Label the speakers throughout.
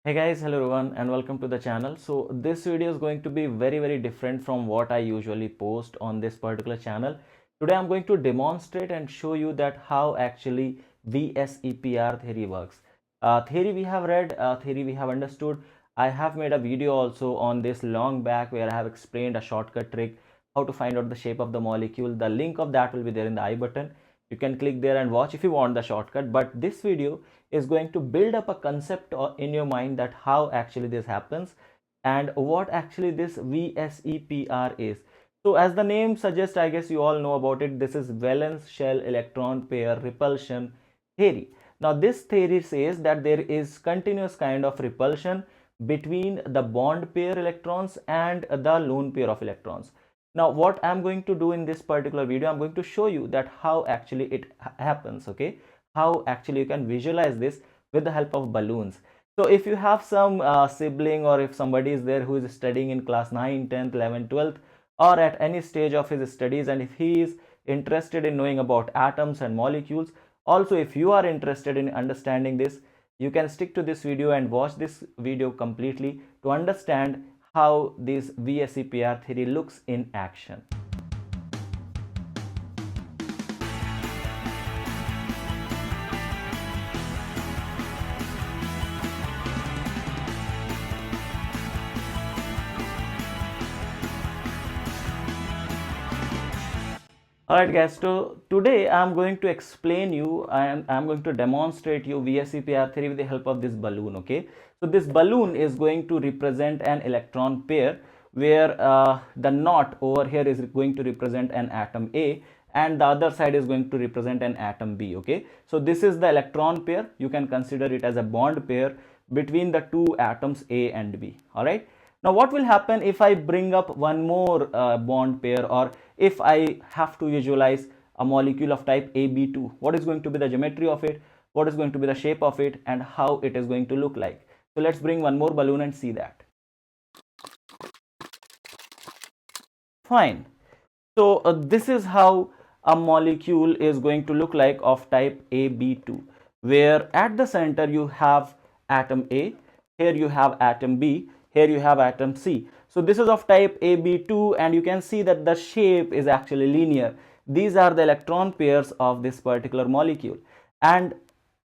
Speaker 1: Hey guys, hello everyone and welcome to the channel. So this video is going to be very different from what I usually post on this particular channel. Today I'm going to demonstrate and show you that how actually VSEPR theory works. Theory we have read, theory we have understood. I have made a video also on this long back where I have explained a shortcut trick how to find out the shape of the molecule. The link of that will be there in the I button. You can click there and watch if you want the shortcut, but this video is going to build up a concept in your mind that how actually this happens and what actually this VSEPR is. So as the name suggests, I guess you all know about it. This is valence shell electron pair repulsion theory. Now this theory says that there is continuous kind of repulsion between the bond pair electrons and the lone pair of electrons. Now what I'm going to do in this particular video, I'm going to show you that how actually it happens, okay? How actually you can visualize this with the help of balloons. So if you have some sibling, or if somebody is there who is studying in class 9, 10th, 11th, 12th, or at any stage of his studies, and if he is interested in knowing about atoms and molecules, also if you are interested in understanding this, you can stick to this video and watch this video completely to understand how this VSEPR theory looks in action. Alright guys, so today I'm going to explain you and I'm going to demonstrate you VSEPR theory with the help of this balloon, okay? So this balloon is going to represent an electron pair where the knot over here is going to represent an atom A and the other side is going to represent an atom B, okay? So this is the electron pair. You can consider it as a bond pair between the two atoms A and B, alright? Now what will happen if I bring up one more bond pair, or if I have to visualize a molecule of type AB2? What is going to be the geometry of it? What is going to be the shape of it, and how it is going to look like? So let's bring one more balloon and see that. Fine. So this is how a molecule is going to look like of type AB2, where at the center you have atom A, here you have atom B, here you have atom C. So this is of type AB2 and you can see that the shape is actually linear. These are the electron pairs of this particular molecule. And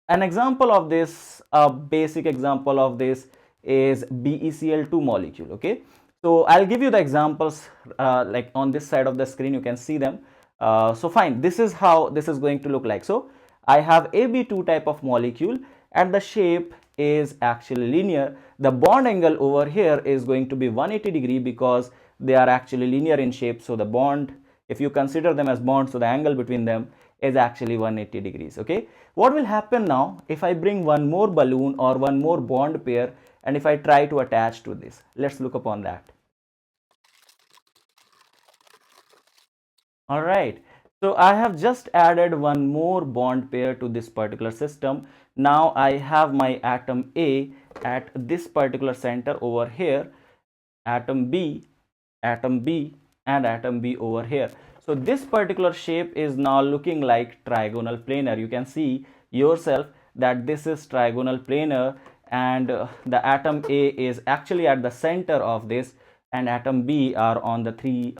Speaker 1: an example of this, a basic example of this is BeCl2 molecule, okay? So I'll give you the examples like on this side of the screen, you can see them. So fine, this is how this is going to look like. So I have AB2 type of molecule and the shape is actually linear. The bond angle over here is going to be 180 degree because they are actually linear in shape. So the bond, if you consider them as bonds, so the angle between them is actually 180 degrees, okay? What will happen now if I bring one more balloon or one more bond pair and if I try to attach to this? Let's look upon that. All right, so I have just added one more bond pair to this particular system. Now I have my atom A at this particular center over here, atom B, atom B, and atom B over here. So this particular shape is now looking like trigonal planar. You can see yourself that this is trigonal planar, and the atom A is actually at the center of this, and atom B are on the three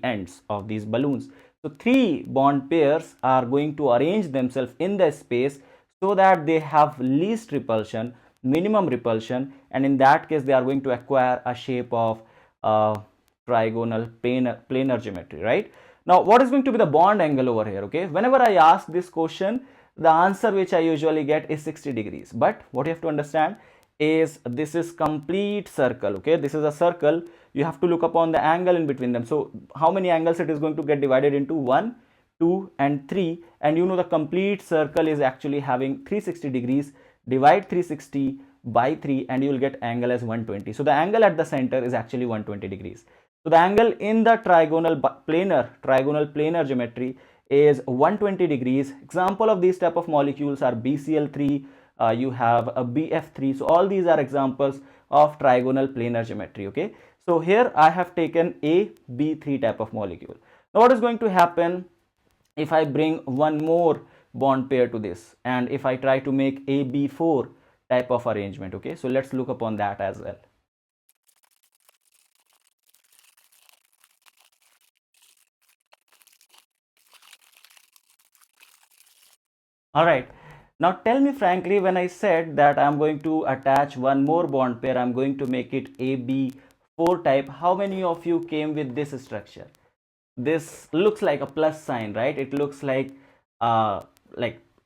Speaker 1: ends of these balloons. So three bond pairs are going to arrange themselves in the space so that they have least repulsion, minimum repulsion, and in that case they are going to acquire a shape of trigonal planar geometry, right? Now what is going to be the bond angle over here? Okay, whenever I ask this question, the answer which I usually get is 60 degrees, but what you have to understand is this is complete circle, okay? This is a circle. You have to look upon the angle in between them. So how many angles it is going to get divided into? 1, 2 and 3, and you know the complete circle is actually having 360 degrees. Divide 360 by 3 and you will get angle as 120. So the angle at the center is actually 120 degrees. So the angle in the trigonal planar geometry is 120 degrees. Example of these type of molecules are BCl3, you have a BF3. So all these are examples of trigonal planar geometry, okay? So here I have taken a B3 type of molecule. Now what is going to happen if I bring one more bond pair to this, and if I try to make AB4 type of arrangement. Okay, so let's look upon that as well. All right. Now tell me frankly, when I said that I'm going to attach one more bond pair, I'm going to make it AB4 type, how many of you came with this structure? This looks like a plus sign, right? It looks like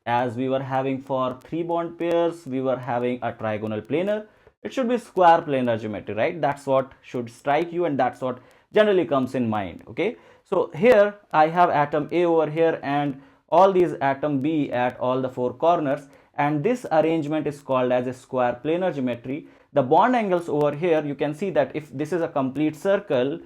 Speaker 1: as we were having for 3 bond pairs, we were having a trigonal planar. It should be square planar geometry, right? That's what should strike you, and that's what generally comes in mind. Okay, so here I have atom A over here and all these atom B at all the 4 corners, and this arrangement is called as a square planar geometry. The bond angles over here, you can see that if this is a complete circle,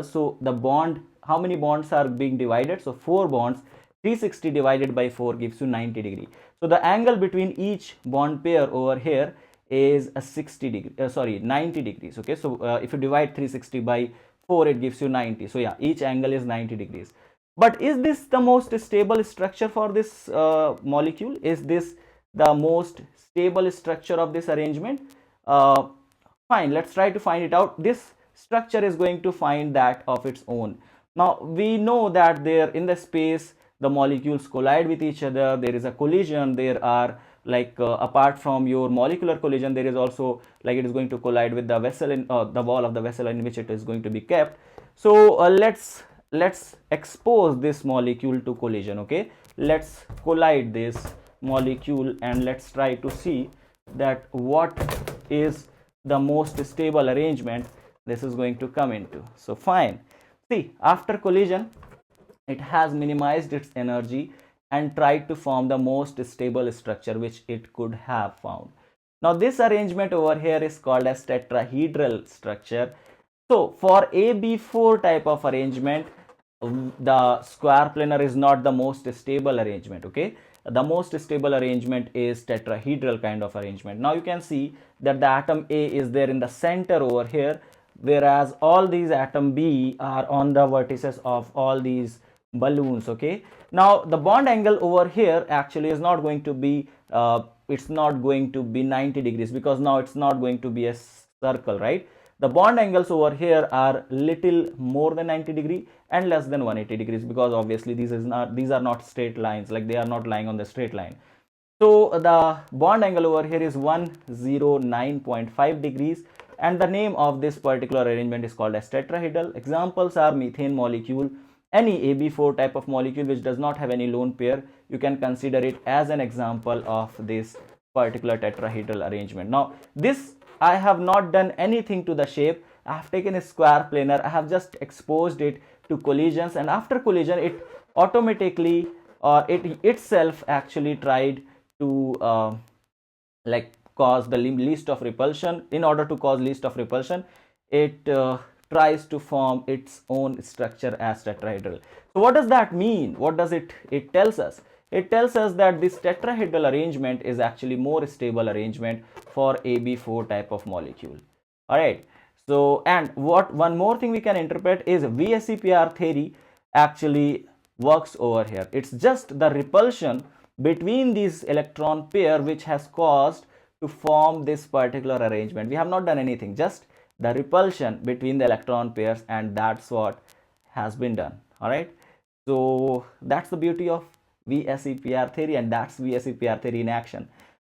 Speaker 1: so the bond, how many bonds are being divided? So 4 bonds. 360 divided by 4 gives you 90 degree. So the angle between each bond pair over here is a 90 degrees. Okay, so if you divide 360 by 4, it gives you 90. So yeah, each angle is 90 degrees. But is this the most stable structure for this molecule? Is this the most stable structure of this arrangement? Fine, let's try to find it out. This structure is going to find that of its own. Now we know that there in the space the molecules collide with each other, there is a collision, there are apart from your molecular collision, there is also it is going to collide with the vessel in the wall of the vessel in which it is going to be kept. So let's expose this molecule to collision. Okay, let's collide this molecule and let's try to see that what is the most stable arrangement this is going to come into. So fine, see, after collision it has minimized its energy and tried to form the most stable structure which it could have found. Now this arrangement over here is called as tetrahedral structure. So for AB4 type of arrangement, the square planar is not the most stable arrangement. Okay, the most stable arrangement is tetrahedral kind of arrangement. Now you can see that the atom A is there in the center over here, whereas all these atom B are on the vertices of all these balloons. Okay, now the bond angle over here actually is not going to be it's not going to be 90 degrees, because now it's not going to be a circle, right? The bond angles over here are little more than 90 degree and less than 180 degrees, because obviously these are not straight lines, like they are not lying on the straight line. So the bond angle over here is 109.5 degrees, and the name of this particular arrangement is called as tetrahedral. Examples are methane molecule. Any AB4 type of molecule which does not have any lone pair, you can consider it as an example of this particular tetrahedral arrangement. Now this, I have not done anything to the shape. I have taken a square planar, I have just exposed it to collisions, and after collision it automatically or it itself actually tried to cause the least of repulsion. In order to cause least of repulsion, it tries to form its own structure as tetrahedral. So what does that mean? What does it tells us? It tells us that this tetrahedral arrangement is actually more stable arrangement for AB4 type of molecule. All right, so and what one more thing we can interpret is VSEPR theory actually works over here. It's just the repulsion between these electron pair which has caused to form this particular arrangement. We have not done anything, just the repulsion between the electron pairs, and that's what has been done. All right, so that's the beauty of VSEPR theory, and that's VSEPR theory in action.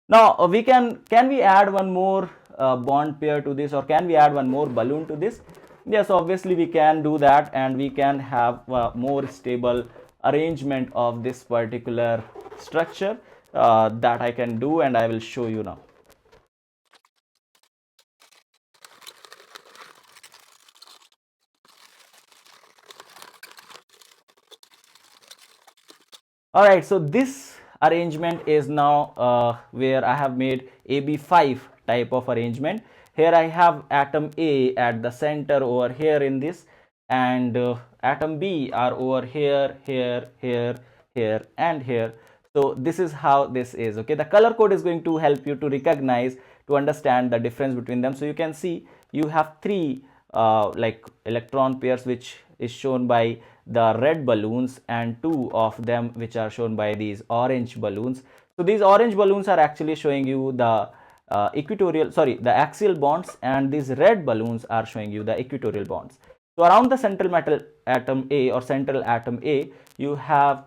Speaker 1: Now we can we add one more bond pair to this, or can we add one more balloon to this? Yes, obviously we can do that, and we can have a more stable arrangement of this particular structure that I can do, and I will show you now. All right, so this arrangement is now where I have made AB5 type of arrangement. Here I have atom A at the center over here in this, and atom B are over here, here, here, here, and here. So this is how this is. Okay, the color code is going to help you to recognize, to understand the difference between them. So you can see you have 3 electron pairs which is shown by the red balloons, and 2 of them which are shown by these orange balloons. So these orange balloons are actually showing you the the axial bonds, and these red balloons are showing you the equatorial bonds. So around the central metal atom A or central atom A, you have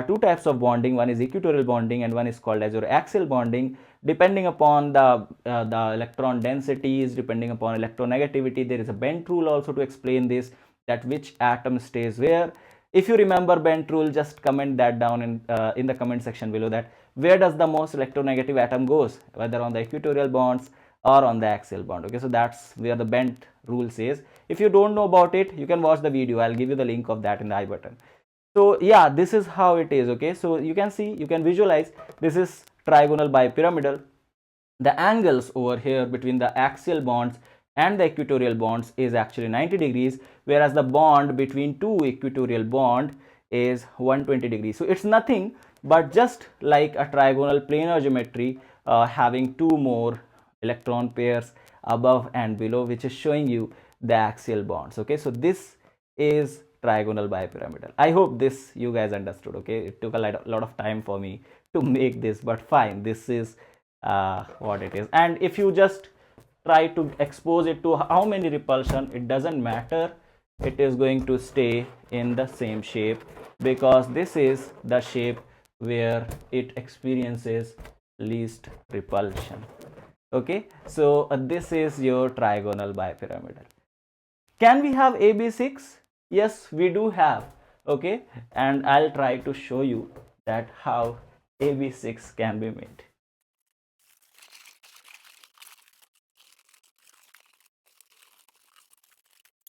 Speaker 1: two types of bonding. One is equatorial bonding and one is called as your axial bonding. Depending upon the electron densities, depending upon electronegativity, there is a Bent rule also to explain this, that which atom stays where. If you remember Bent rule, just comment that down in the comment section below, that where does the most electronegative atom goes, whether on the equatorial bonds or on the axial bond. Okay, so that's where the Bent rule says. If you don't know about it, you can watch the video. I'll give you the link of that in the I button. So yeah, this is how it is. Okay, so you can see, you can visualize, this is trigonal bipyramidal. The angles over here between the axial bonds and the equatorial bonds is actually 90 degrees, whereas the bond between two equatorial bond is 120 degrees. So it's nothing but just like a trigonal planar geometry, having two more electron pairs above and below, which is showing you the axial bonds. Okay, so this is trigonal bipyramidal. I hope this you guys understood. Okay, it took a lot of time for me to make this, but fine, this is what it is. And if you just try to expose it to how many repulsion, it doesn't matter, it is going to stay in the same shape, because this is the shape where it experiences least repulsion. Okay, so this is your trigonal bipyramidal. Can we have AB6? Yes, we do have. Okay, and I'll try to show you that how AB6 can be made.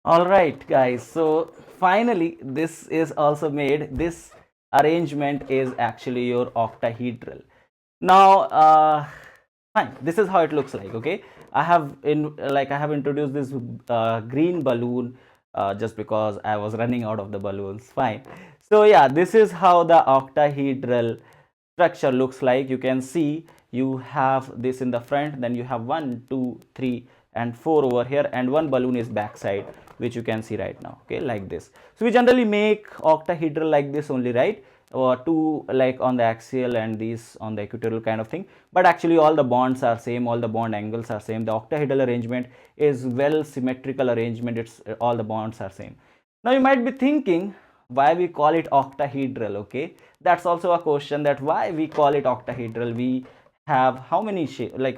Speaker 1: All right, guys, so finally this is also made. This arrangement is actually your octahedral. Now fine, this is how it looks like. Okay, I have introduced this green balloon just because I was running out of the balloons. Fine, so yeah, this is how the octahedral structure looks like. You can see you have this in the front, then you have 1 2 3 and 4 over here, and one balloon is backside, which you can see right now. Okay, like this. So we generally make octahedral like this only, right? Or two like on the axial and these on the equatorial kind of thing, but actually all the bonds are same, all the bond angles are same. The octahedral arrangement is well symmetrical arrangement. It's all the bonds are same. Now you might be thinking why we call it octahedral. Okay, that's also a question, that why we call it octahedral. We have how many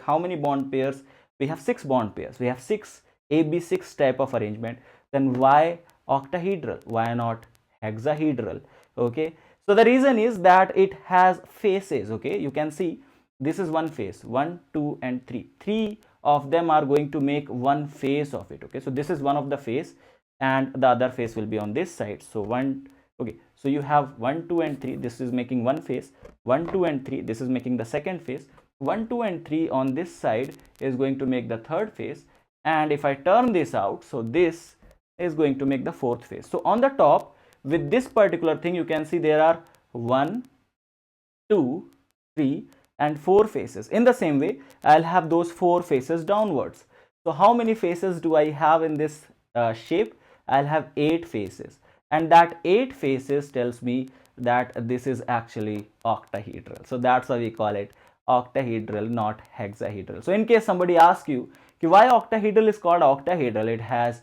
Speaker 1: how many bond pairs? We have 6 bond pairs. We have 6 AB6 type of arrangement. Then why octahedral? Why not hexahedral? Okay, so the reason is that it has faces. Okay, you can see this is one face, 1 2 and 3. 3 of them are going to make one face of it. Okay, so this is one of the face, and the other face will be on this side. So okay, so you have 1 2 and 3, this is making one face. 1 2 and 3, this is making the second face. 1 2 and 3 on this side is going to make the third face, and if I turn this out, so this is going to make the fourth face. So on the top with this particular thing, you can see there are 1 2 3 and 4 faces. In the same way, I'll have those 4 faces downwards. So how many faces do I have in this shape? I'll have 8 faces, and that 8 faces tells me that this is actually octahedral. So that's why we call it octahedral, not hexahedral. So in case somebody asks you why octahedral is called octahedral, it has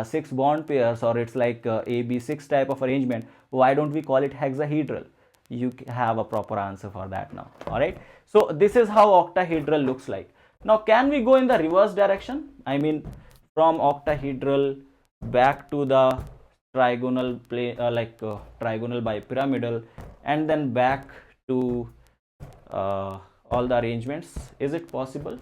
Speaker 1: 6 bond pairs, or it's like AB6 type of arrangement, why don't we call it hexahedral? You have a proper answer for that now. All right, so this is how octahedral looks like. Now can we go in the reverse direction? I mean, from octahedral back to the trigonal trigonal bipyramidal, and then back to all the arrangements. Is it possible?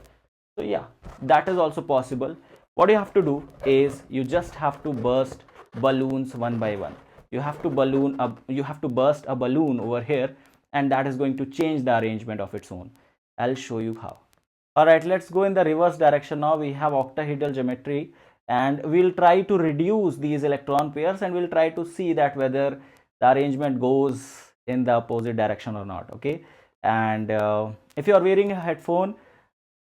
Speaker 1: So yeah, that is also possible. What you have to do is you just have to burst balloons one by one. You have to burst a balloon over here, and that is going to change the arrangement of its own. I'll show you how. All right, let's go in the reverse direction now. We have octahedral geometry, and we'll try to reduce these electron pairs, and we'll try to see that whether the arrangement goes in the opposite direction or not. Okay, and if you are wearing a headphone,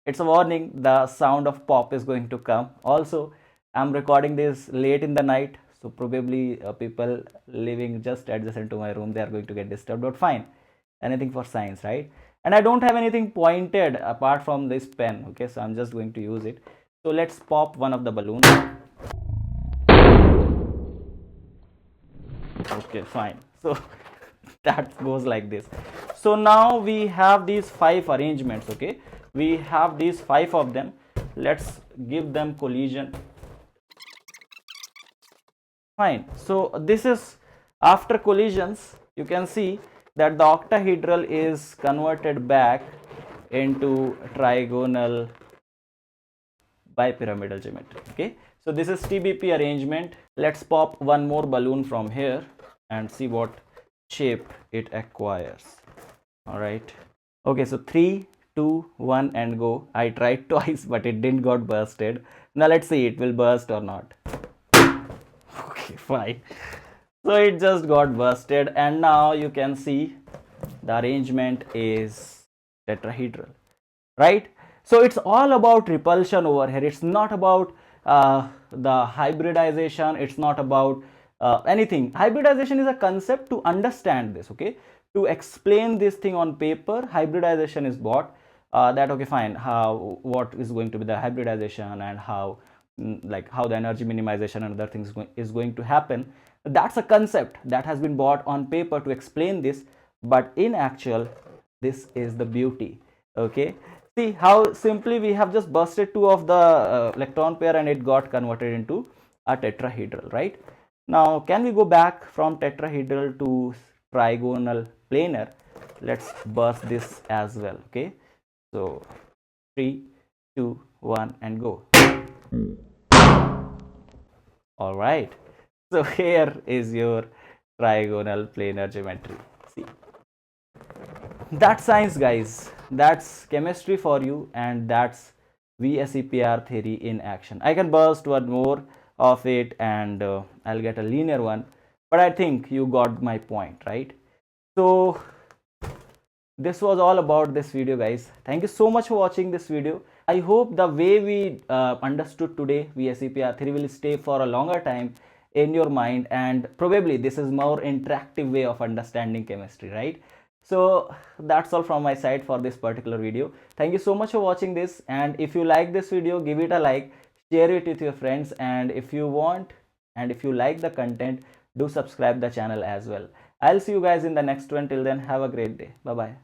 Speaker 1: it's a warning, the sound of pop is going to come. Also, I'm recording this late in the night, so probably people living just adjacent to my room, they are going to get disturbed, but fine, anything for science, right? and I don't have anything pointed apart from this pen. Okay, so I'm just going to use it. So let's pop one of the balloons. Okay, fine. So that goes like this. So now we have these 5 arrangements. Okay, we have these 5 of them. Let's give them collision. Fine. So this is after collisions, you can see that the octahedral is converted back into trigonal bipyramidal geometry. Okay, so this is TBP arrangement. Let's pop one more balloon from here and see what shape it acquires. All right. Okay, so 3, 2, 1 and go. I tried twice but it didn't got bursted. Now let's see it will burst or not. Okay, fine. So it just got busted, and now you can see the arrangement is tetrahedral, right? So it's all about repulsion over here. It's not about the hybridization. It's not about anything. Hybridization is a concept to understand this. Okay, to explain this thing on paper, hybridization is what that okay, fine, how what is going to be the hybridization, and how like how the energy minimization and other things is going to happen. That's a concept that has been brought on paper to explain this, but in actual, this is the beauty. Okay, see how simply we have just busted 2 of the electron pair and it got converted into a tetrahedral, right? Now can we go back from tetrahedral to trigonal planar? Let's burst this as well. Okay, so 3, 2, 1 and go. All right, so here is your trigonal planar geometry. See, that's science, guys. That's chemistry for you, and that's VSEPR theory in action. I can burst one more of it and I'll get a linear one, but I think you got my point, right? So this was all about this video, guys. Thank you so much for watching this video. I hope the way we understood today VSEPR theory will stay for a longer time in your mind, and probably this is more interactive way of understanding chemistry, right? So that's all from my side for this particular video. Thank you so much for watching this, and if you like this video, give it a like, share it with your friends, and if you want and if you like the content, do subscribe the channel as well. I'll see you guys in the next one. Till then, have a great day. Bye bye.